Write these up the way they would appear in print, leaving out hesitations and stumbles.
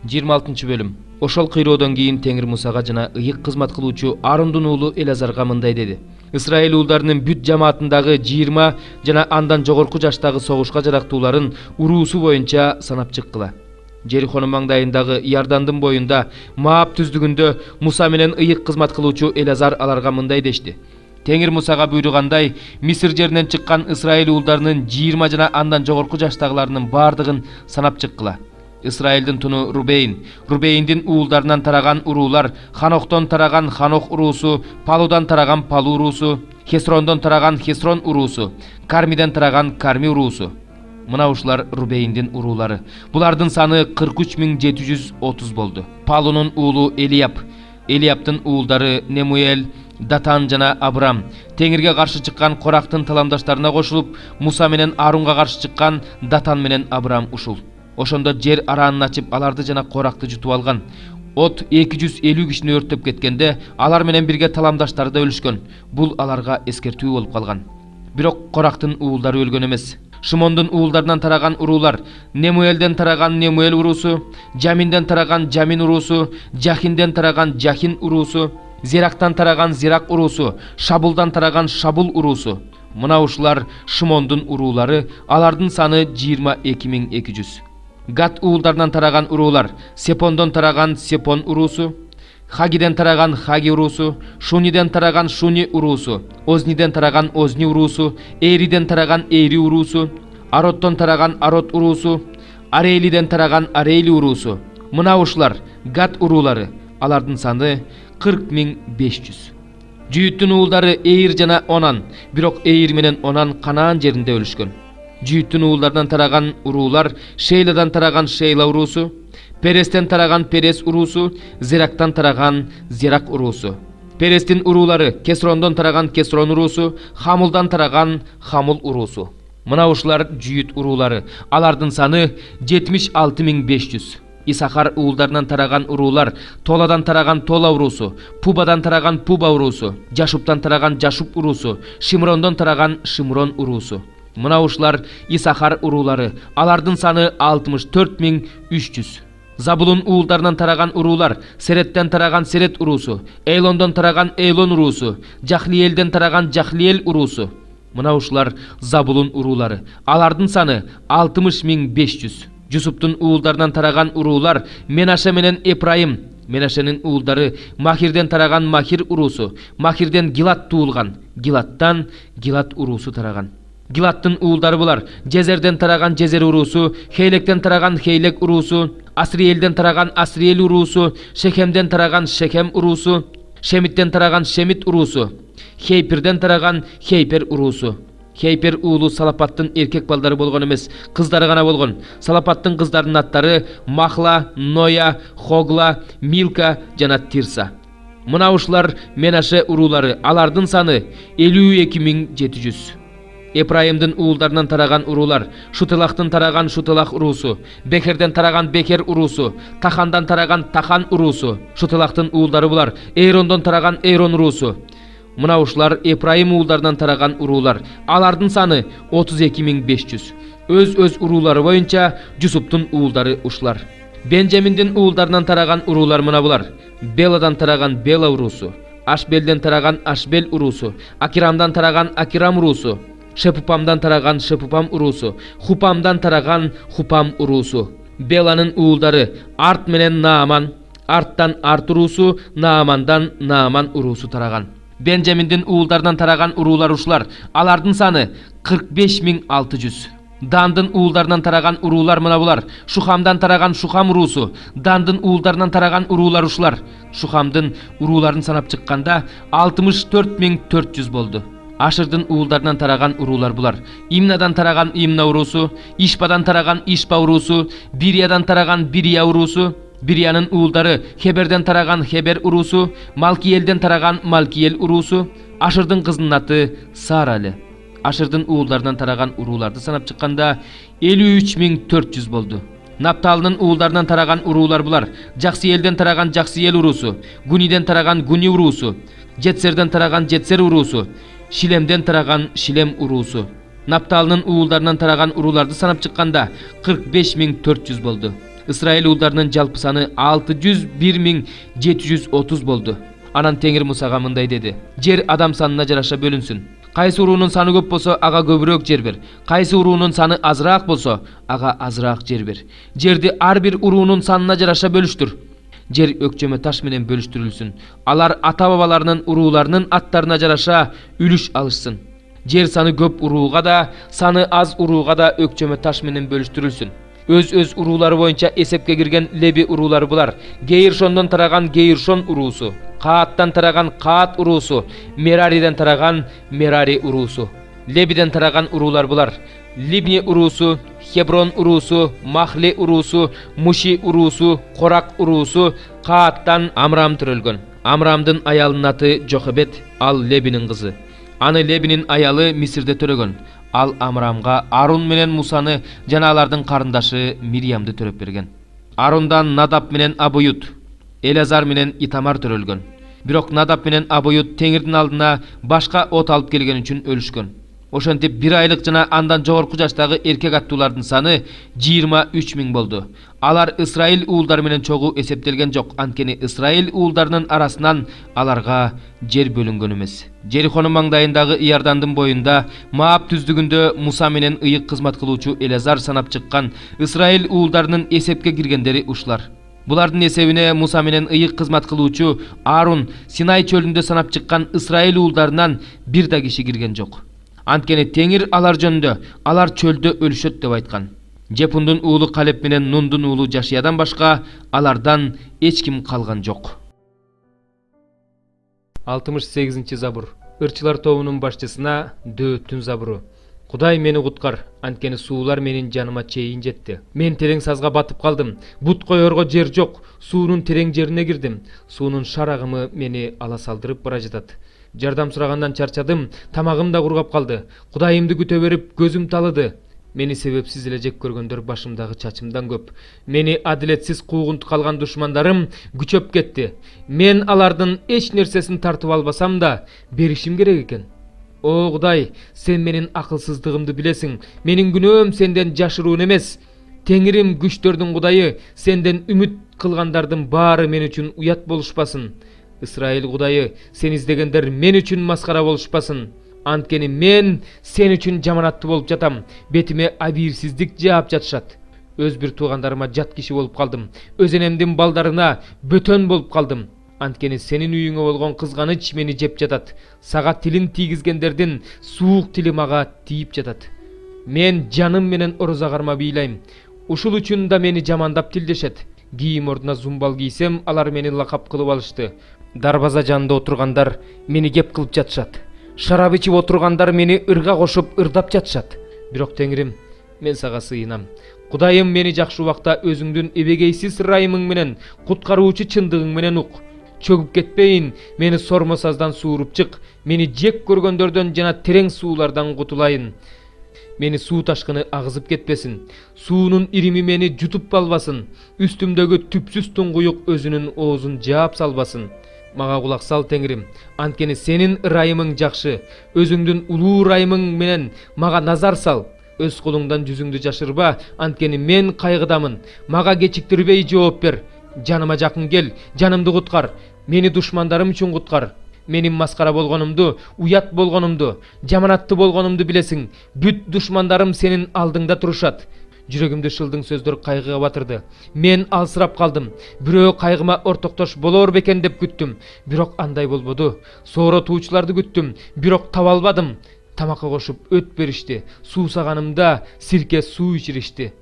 26-бөлүм. Ошол кыйроодон кийин Теңир Мусага жана ыйык кызмат кылуучу Аарондун уулу Элазарга мындай деди: Исраил уулдарынын бүт жамаатындагы 20 жана андан жогорку жаштагы согушка жарактууларын уруусу боюнча санап чыккыла. Жерихонун маңдайындагы Иордандын боюнда Моаб түздүгүндө Муса менен ыйык кызмат кылуучу Элазар аларга мындай дешти: Теңир Мусага буйругандай, Мисир жеринен чыккан Исраил уулдарынын 20 жана андан жогорку жаштагыларынын бардыгын санап чыккыла. Исраилдин туну Рубейн, Рубейндин уулдарынан тараган уруулар: Ханоктон тараган Ханох уруусу, Палудан тараган Палу уруусу, Хесрондон тараган Хесрон уруусу, Кармиден тараган Карми уруусу. Мына ушулар Рубейндин уруулары. Булардын саны 43730 болду. Палунун уулу Элияб, Элиябдын уулдары Немуэл, Датан жана Абрам. Теңирге каршы чыккан Корактын таламдаштарына кошулуп, Муса менен Аарунга каршы чыккан Датан менен Абрам ушул. Ошондо жер араанын ачып, аларды жана Коракты жутуп алган. От 250 кишини өрттөп кеткенде, алар менен бирге таламдаштары да өлүшкөн. Бул аларга эскертүү болуп калган. Бирок Корактын уулдары өлгөн эмес. Шимондун уулдарынан тараган уруулар: Немуэлден тараган Немуэл уруусу, Жаминден тараган Жамин уруусу, Жахинден тараган Жахин уруусу, Зирактан тараган Зирак уруусу, Шабулдан тараган Шабул уруусу. Мына ушулар Шимондун уруулары, алардын саны 22200. Гат уулдарынан тараган уруулар: Сепондон тараган Сепон уруусу, Хагиден тараган Хаги уруусу, Шуниден тараган Шуни уруусу, Озниден тараган Озни уруусу, Эриден тараган Эри уруусу, Ароттон тараган Арот уруусу, Арейлиден тараган Арейли уруусу. Мына ушулар Гат уруулары, алардын саны 40500. Жүйүттүн уулдары Эйр жана Онан, бирок Эйр менен Онан Канаан жеринде өлүшкөн. Жүйүттүн уулдарынан тараган уруулар: Шейладан тараган Шейла уруусу, Перестен тараган Перес уруусу, Зирактан тараган Зирак уруусу. Перестин уруулары: Кесрондон тараган Кесрон уруусу, Хамулдан тараган Хамул уруусу. Мына ушулар жүйүт уруулары, алардын саны 76500. Исахар уулдарынан тараган уруулар: Толадан тараган Тола уруусу, Пубадан тараган Пуба уруусу, Жашуптан тараган Жашуп уруусу, Шимрондон тараган Шимрон уруусу. Мына ушулар Исахар уруулары, алардын саны 64300. Забулун уулдарынан тараган уруулар: Сереттен тараган Серет уруусу, Эйлондон тараган Эйлон уруусу, Жахлиэлден тараган Жахлиэл уруусу. Мына ушулар Забулун уруулары, алардын саны 60500. Жусуптун уулдарынан тараган уруулар: Менаше менен Эпрайым, Менашенин уулдары: Махирден тараган Махир уруусу, Махирден Гилат туулган, Гилаттан Гилат уруусу тараган. Гилаттын уулдары булар: Жезерден тараган Жезер уруусу, Хейлектен тараган Хейлек уруусу, Асриэлден тараган Асриэл уруусу, Шехемден тараган Шехем уруусу, Шемиттен тараган Шемит уруусу, Хейпирден тараган Хейпер уруусу. Хейпер уулу Салапаттын эркек балдары болгон эмес, кыздары гана болгон. Салапаттын кыздарынын аттары: Махла, Ноя, Хогла, Милка жана Тирса. Мына ушулар Менаше уруулары, алардын саны 52700. Эпрайымдын уулдарынан тараган уруулар: Шутылактын тараган Шутылак уруусу, Бехерден тараган Бехер уруусу, Тахандан тараган Тахан уруусу. Шутылактын уулдары булар: Эйрондон тараган Эйрон уруусу. Мына ушулар Эпрайым уулдарынан тараган уруулар, алардын саны 32500. Өз уруулары боюнча Жусуптун уулдары ушулар. Бенжаминдин уулдарынан тараган уруулар мына булар: Беладан тараган Бела уруусу, Ашбелден тараган Ашбел уруусу, Акирамдан тараган Акирам уруусу, Шепупамдан тараган Шепупам уруусу, Хупамдан тараган Хупам уруусу. Беланын уулдары: Арт менен Нааман, Арттан Арт уруусу, Наамандан Нааман уруусу тараган. Бенжаминдин уулдарынан тараган уруулар ушулар, алардын саны 45600. Дандын уулдарынан тараган уруулар мына булар: Шухамдан тараган Шухам уруусу, Дандын уулдарынан тараган уруулар ушулар. Шухамдын урууларын санап чыкканда 64400 болду. Ашырдын уулдарынан тараган уруулар булар: Имнадан тараган Имна уруусу, Ишпадан тараган Ишпа уруусу, Бириядан тараган Бирия уруусу. Бириянын уулдары: Хеберден тараган Хебер уруусу, Малкиелден тараган Малкиел уруусу. Ашырдын кызынын аты Саралы. Ашырдын уулдарынан тараган урууларды санап чыкканда 53400 болду. Напталынын уулдарынан тараган уруулар булар: Жаксиэлден тараган Жаксиэл уруусу, Гуниден тараган Гуни уруусу, Жетсерден тараган Жетсер уруусу, Шилемден тараган Шилем уруусу. Напталынын уулдарынан тараган урууларды санап чыкканда 45400 болду. Ысрайыл уулдарынын жалпы саны 601.730 болду. Анан Теңир Мусага мындай деди: жер адам санына жараша бөлүнсүн. Кайсы уруунун саны көп болсо, ага көбүрөөк жер бер. Кайсы уруунун саны азыраак болсо, ага азыраак жер бер. Жерди ар бир уруунун санына жараша бөлүштүр. Жер өкчөмө таш менен бөлүштүрүлсүн. Алар ата-бабаларынын урууларынын аттарына жараша үлүш алышсын. Жер саны көп урууга да, саны аз урууга да өкчөмө таш менен бөлүштүрүлсүн. Өз уруулары боюнча эсепке кирген Леби уруулары булар: Гейршондон тараган Гейршон уруусу, Кааттан тараган Каат уруусу, Мерариден тараган Мерари уруусу. Лебиден тараган уруулар булар: Либни уруусу, Хеброн уруусу, Махли уруусу, Муши уруусу, Корак уруусу. Кааттан Амрам төрөлгөн. Амрамдын аялынын аты Жохебет, ал Лебинин кызы. Аны Лебинин аялы Мисирде төрөгөн. Ал Амрамга Арун менен Мусаны жана алардын карындашы Мириямды төрөп берген. Арундан Надап менен Абуют, Элазар менен Итамар төрөлгөн. Бирок Надап менен Абуют Теңирдин алдына башка от алып келген үчүн өлүшкөн. Ошентип 1 айлык жана андан жогорку жаштагы эркек аттуулардын саны 23.000 болду. Алар Ысрайыл уулдары менен чогуу эсептелген жок, анткени Ысрайыл уулдарынын арасынан аларга жер бөлүнгөн эмес. Жерихонун маңдайындагы Иордандын боюнда Маап түздүгүндө Муса менен ыйык кызмат кылуучу Элазар санап чыккан Ысрайыл уулдарынын эсепке киргендери ушулар. Булардын эсебине Муса менен ыйык кызмат кылуучу Арун Синай чөлүндө санап чыккан Ысрайыл уулдарынан бир да киши кирген жок. Анткени Теңир алар жөнүндө алар чөлдө өлүшөт деп айткан. Жепундун уулу Калеп менен Нундун уулу Жашиядан башка алардан эч ким калган жок. 68 забур. Ырчылар тобунун башчысына Дөөттүн забуру. Кудай мени куткар, анткени суулар менин жаныма чейин жетти. Мен терең сазга батып калдым. Бут коерго жер жок. Суунун терең жерине кирдим. Суунун шарагымы мени ала салдырып бара жатат. Жардам сурагандан чарчадым, тамагым да кургап калды. Кудайымды күтө берип көзүм талыды. Мени себепсиз эле жек көргөндөр башымдагы чачымдан көп. Мени адилетсиз куугунту калган душмандарым күчөп кетти. Мен алардын эч нерсесин тартып албасам да беришим керек экен. О Кудай, сен менин акылсыздыгымды билесиң. Менин күнөөм сенден жашыруун эмес. Теңирим, күчтөрдүн Кудайы, сенден үмүт кылгандардын баары мен үчүн уят болушпасын. Ысрайыл Кудайы, сен издегендер мен үчүн маскара болушпасын. Анткени мен сен үчүн жаманатты болуп жатам. Бетиме абийирсиздик жаап жатышат. Өз бир туугандарыма жат киши болуп калдым. Өз энемдин балдарына бөтөн болуп калдым. Анткени сенин үйүңө болгон кызганыч мени жеп жатат. Сага тилин тийгизгендердин суук тили мага тийип жатат. Мен жаным менен ороза карма бийлайм. Ушул үчүн да мени жамандап тилдешет. Кийим ордуна зумбал кийсем, алар мени лакап кылып алышты. Дарбаза жанында отургандар мени кеп кылып жатышат. Шарап ичип отургандар мени ырга кошуп ырдап жатышат. Бирок Теңирим, мен сага сыйынам. Кудайым, мени жакшы убакта өзүңдүн эбегейсиз ырайымың менен, куткаруучу чындыгың менен ук. Чөгүп кетпейин, мени сормо саздан сууруп чык. Мени жек көргөндөрдөн жана терең суулардан кутулайын. Мени суу ташкыны агызып кетпесин. Суунун ирими мени жутуп албасын. Үстүмдөгү түпсүз туңгуюк өзүнүн оозун жаап салбасын. Мага кулак сал Теңирим, анткени сенин ырайымың жакшы. Өзүңдүн улуу ырайымың менен мага назар сал. Өз колуңдан жүзүңдү жашырба, анткени мен кайгыдамын. Мага кечиктирбей жооп бер. Жаныма жакын кел, жанымды куткар. Мени душмандарым үчүн куткар. Менин маскара болгонумду, уят болгонумду, жаманатты болгонумду билесиң. Бүт душмандарым сенин алдыңда турушат. Жүрөгүмдү шылдың сөздөр кайгыга батырды. Мен алсырап калдым. Бирөө кайгыма ортоктош болор бекен деп күттүм. Бирок андай болбоду. Соора туучуларды күттүм, бирок таба албадым. Тамакка кошуп өт беришти. Суусаганымда сирке суу ичиришти.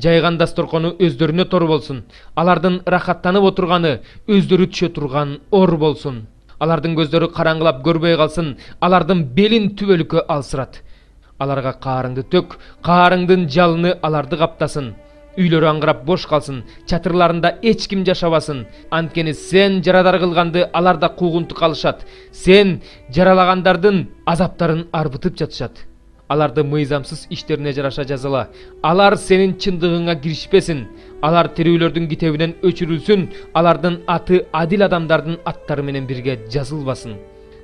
Жайган дасторкону өздөрүнө тор болсун. Алардын рахаттанып отурганы өздөрү түшө турган ор болсун. Алардын көздөрү караңгылап көрбөй калсын. Алардын белин түбөлүккө алсырат. Аларга каарыңды төк, каарыңдын жалыны аларды каптасын. Үйлөрү аңгырап бош калсын, чатырларында эч ким жашабасын. Анткени сен жарадар кылганды алар да куугунту калышат. Сен жаралагандардын азаптарын арбытып жатышат. Аларды мыйзамсыз иштерине жараша жазала. Алар сенин чындыгыңа киришпесин. Алар тирүүлөрдүн китебинен өчүрүлсүн. Алардын аты адил адамдардын аттары менен бирге жазылбасын.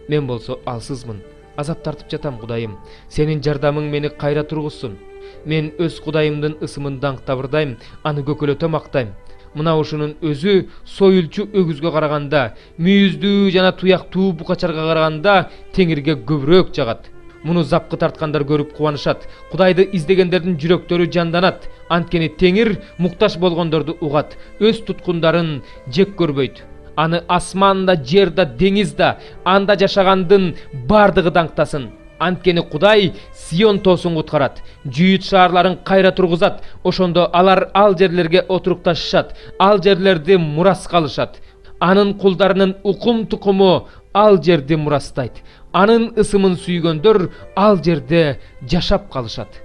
Мен болсо алсызмын. Азап тартып жатам, Кудайым. Сенин жардамың мени кайра тургузсун. Мен өз Кудайымдын ысымын даңктабырдайм, аны көкөлөтө мактайм. Мына ушунун өзү союлчу өгүзгө караганда, мүйүздүү жана туяктуу букачарга караганда Теңирге көбүрөөк жагат. Муну запкы тарткандар көрүп кубанышат. Кудайды издегендердин жүрөктөрү жанданат. Анткени Теңир муктаж болгондорду угат, өз туткундарын жек көрбөйт. Аны асманда, жерда, деңизде, анда жашагандын бардыгы даңктасын. Анткени Кудай Сион тоосун куткарат, жүйүт шаарларын кайра тургузат. Ошондо алар ал жерлерге отурукташышат, ал жерлерди мураска алышат. Анын кулдарынын укум тукуму ал жерди мурастайт. Анын ысымын сүйгөндөр ал жерде жашап калышат.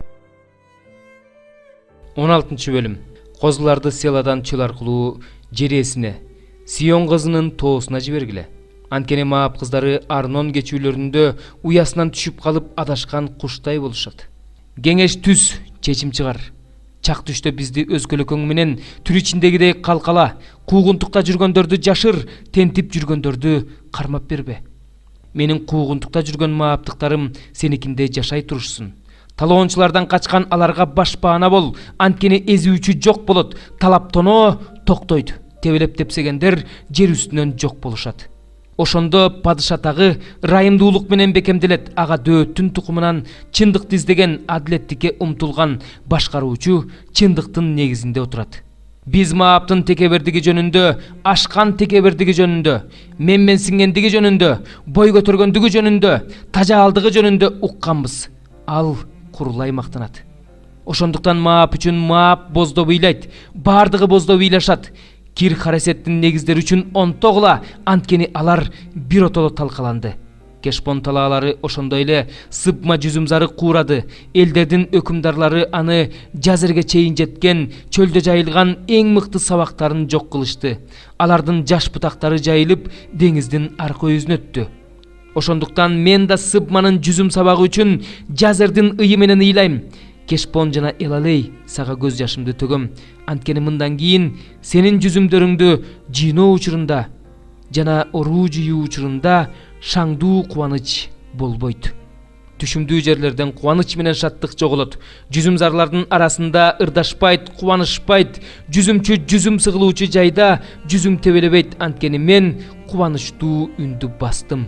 16-бөлүм. Козуларды Селадан чөл аркылуу жересине, Сион кызынын тоосуна жибергиле. Анткени Моаб кыздары Арнон кечүүлөрүндө уясынан түшүп калып адашкан куштай болушат. Кеңеш түз, чечим чыгар. Чак түштө бизди өзгөлөкөң менен түр ичиндегидей калкала, куугунтукта жүргөндөрдү жашыр, тентип жүргөндөрдү кармап бербе. Менин куугунтукта жүргөн Моабтыктарым сеникинде жашай турушсун. Талоончулардан качкан аларга башпаана бол, анткени эзүүчү жок болот, талаптоноо токтойт. Тебелеп тепсегендер жер үстүнөн жок болушат. Ошондо падыша тагы ырайымдуулук менен бекемделет. Ага дөөттүн тукумунан чындыкты издеген, адилеттикке умтулган башкаруучу чындыктын негизинде отурат. Биз Моабтын текебердиги жөнүндө, ашкан текебердиги жөнүндө, менменсингендиги жөнүндө, бой көтөргөндүгү жөнүндө, тажаалдыгы жөнүндө укканбыз. Ал курулай мактанат. Ошондуктан Моаб үчүн Моаб боздо ыйлайт, бардыгы боздо ыйлашат. Кир Харесеттин негиздери үчүн онтогула, анткени алар бир отоло талкаланды. Кешпон талаалары ошондой эле Сыбма жүзүмзары куурады. Элдердин өкүмдарлары аны жазерге чейин жеткен, чөлдө жайылган эң мыкты сабактарын жок кылышты. Алардын жаш бутактары жайылып, деңиздин аркы өзүнө өттү. Ошондуктан мен да Сыбманын жүзүм сабагы үчүн жазердин ыйы менен ыйлайм. Кешпон жана Элалей сага көз жашымды төгөм. Анткени мындан кийин сенин жүзүмдөрүңдү жыйноо учурунда жана оруу жыйуу учурунда шаңдуу кубаныч болбойт. Түшүмдүү жерлерден кубаныч менен шаттык жоголот. Жүзүмзарлардын арасында ырдашпайт, кубанышпайт. Жүзүмчү жүзүм сыгылуучу жайда жүзүм тебелебейт, анткени мен кубанычтуу үндү бастым.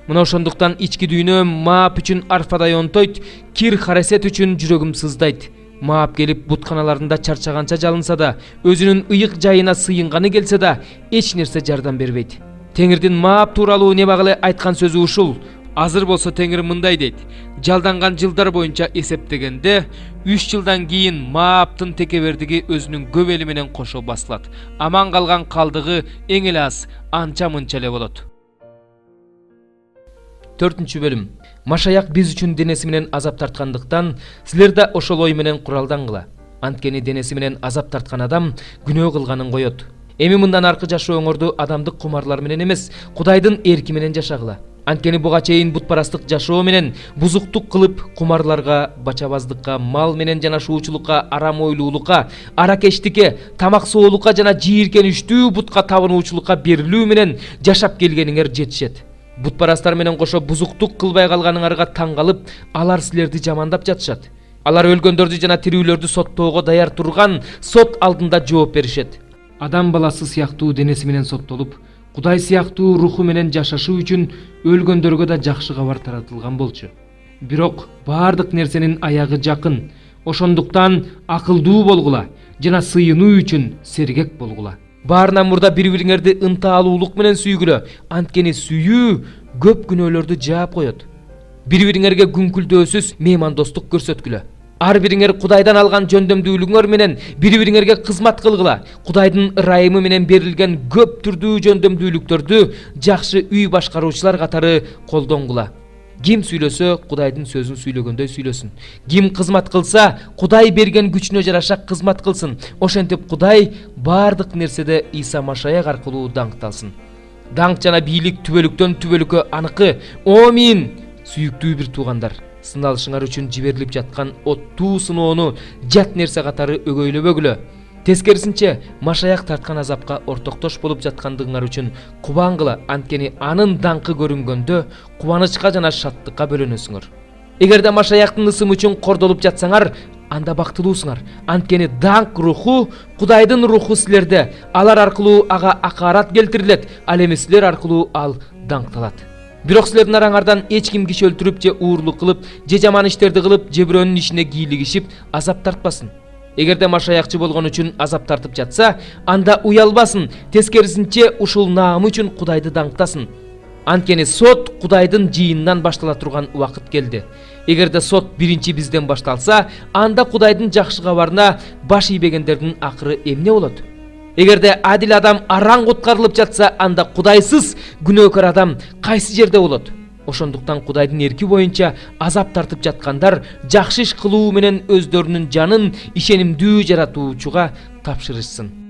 Мына ошондуктан ички дүйнөм Моаб үчүн арфадай онтойт, Кир Харесет үчүн жүрөгүм сыздайт. Моаб келип бутканаларында чарчаганча жалынса да, өзүнүн ыйык жайына сыйынганы келсе да, эч нерсе жардам бербейт. Теңирдин Моаб тууралуу небагыле айткан сөзү ушул. Азыр болсо Теңир мындай дейт: жалданган жылдар боюнча эсептегенде 3 жылдан кийин Моабтын текебердиги өзүнүн көп эли менен кошо басылат. Аман калган калдыгы эң эле аз, анча-мынча эле болот. 4-бөлүм. Машаяк биз үчүн денеси менен азап тарткандыктан, силер да ошол ой менен куралдангыла. Анткени денеси менен азап тарткан адам күнөө кылганын коет. Эми мындан аркы жашооңорду адамдык кумарлар менен эмес, Кудайдын эрки менен жашагыла. Анткени буга чейин бутпарастык жашоо менен бузуктук кылып, кумарларга, бачабаздыкка, мал менен жанашуучулукка, арам ойлуулукка, аракештикке, тамак соолукка жана жийиркеничтүү бутка табынуучулукка берилүү менен жашап келгениңер жетишет. Бутпарастар менен кошо бузуктук кылбай калганыңарга таң калып, алар силерди жамандап жатышат. Алар өлгөндөрдү жана тирүүлөрдү соттоого даяр турган сот алдында жооп беришет. Адам баласы сыяктуу денеси менен соттолуп, Кудай сыяктуу руху менен жашашы үчүн өлгөндөргө да жакшы кабар таратылган болчу. Бирок бардык нерсенин аягы жакын. Ошондуктан акылдуу болгула жана сыйынуу үчүн сергек болгула. Баарынан мурда бири-бириңерди ынтаалуулук менен сүйгүлө, анткени сүйүү көп күнөөлөрдү жаап коет. Бири-бириңерге күңкүлдөөсүз меймандостук көрсөткүлө. Ар бириңер Кудайдан алган жөндөмдүүлүгүңөр менен бири-бириңерге кызмат кылгыла. Кудайдын ырайымы менен берилген көп түрдүү жөндөмдүүлүктөрдү жакшы үй башкаруучулар катары колдонгула. Ким сүйлөсө, Кудайдын сөзүн сүйлөгөндөй сүйлөсүн. Ким кызмат кылса, Кудай берген күчүнө жараша кызмат кылсын. Ошентип Кудай бардык нерседе Иса Машаяк аркылуу даңкталсын. Даңк жана бийлик түбөлүктөн түбөлүккө аныкы. Амин. Сүйүктүү бир туугандар, сыналышыңар үчүн жиберилип жаткан оттуу сыноону жат нерсе катары өгөйлөбөгүлө. Тескерисинче, Машаяк тарткан азапка ортоктош болуп жаткандыгыңар үчүн кубангыла, анткени анын даңкы көрүнгөндө кубанычка жана шаттыкка бөлөнөсүңөр. Эгерде Машаяктын ысымы үчүн кордолуп жатсаңар, анда бактылуусуңар. Анткени даңк руху Кудайдын руху силерде. Алар аркылуу ага акарат келтирилет, ал эми силер аркылуу ал даңкталат. Бирок силердин араңардан эч ким киши өлтүрүп же уурлук кылып, же жаман иштерди кылып, же бирөөнүн ишине кийлигишип азап тартпасын. Эгерде машаякчы болгон үчүн азап тартып жатса, анда уялбасын, тескерисинче ушул наамы үчүн Кудайды даңктасын. Анткени сот Кудайдын жыйынынан баштала турган убакыт келди. Эгерде сот биринчи бизден башталса, анда Кудайдын жакшы кабарына баш ийбегендердин акыры эмне болот? Эгерде адил адам араң куткарылып жатса, анда Кудайсыз күнөөкөр адам кайсы жерде болот? Ошондуктан Кудайдын эрки боюнча азап тартып жаткандар жакшы иш кылуу менен өздөрүнүн жанын ишенимдүү жаратуучуга тапшырышсын.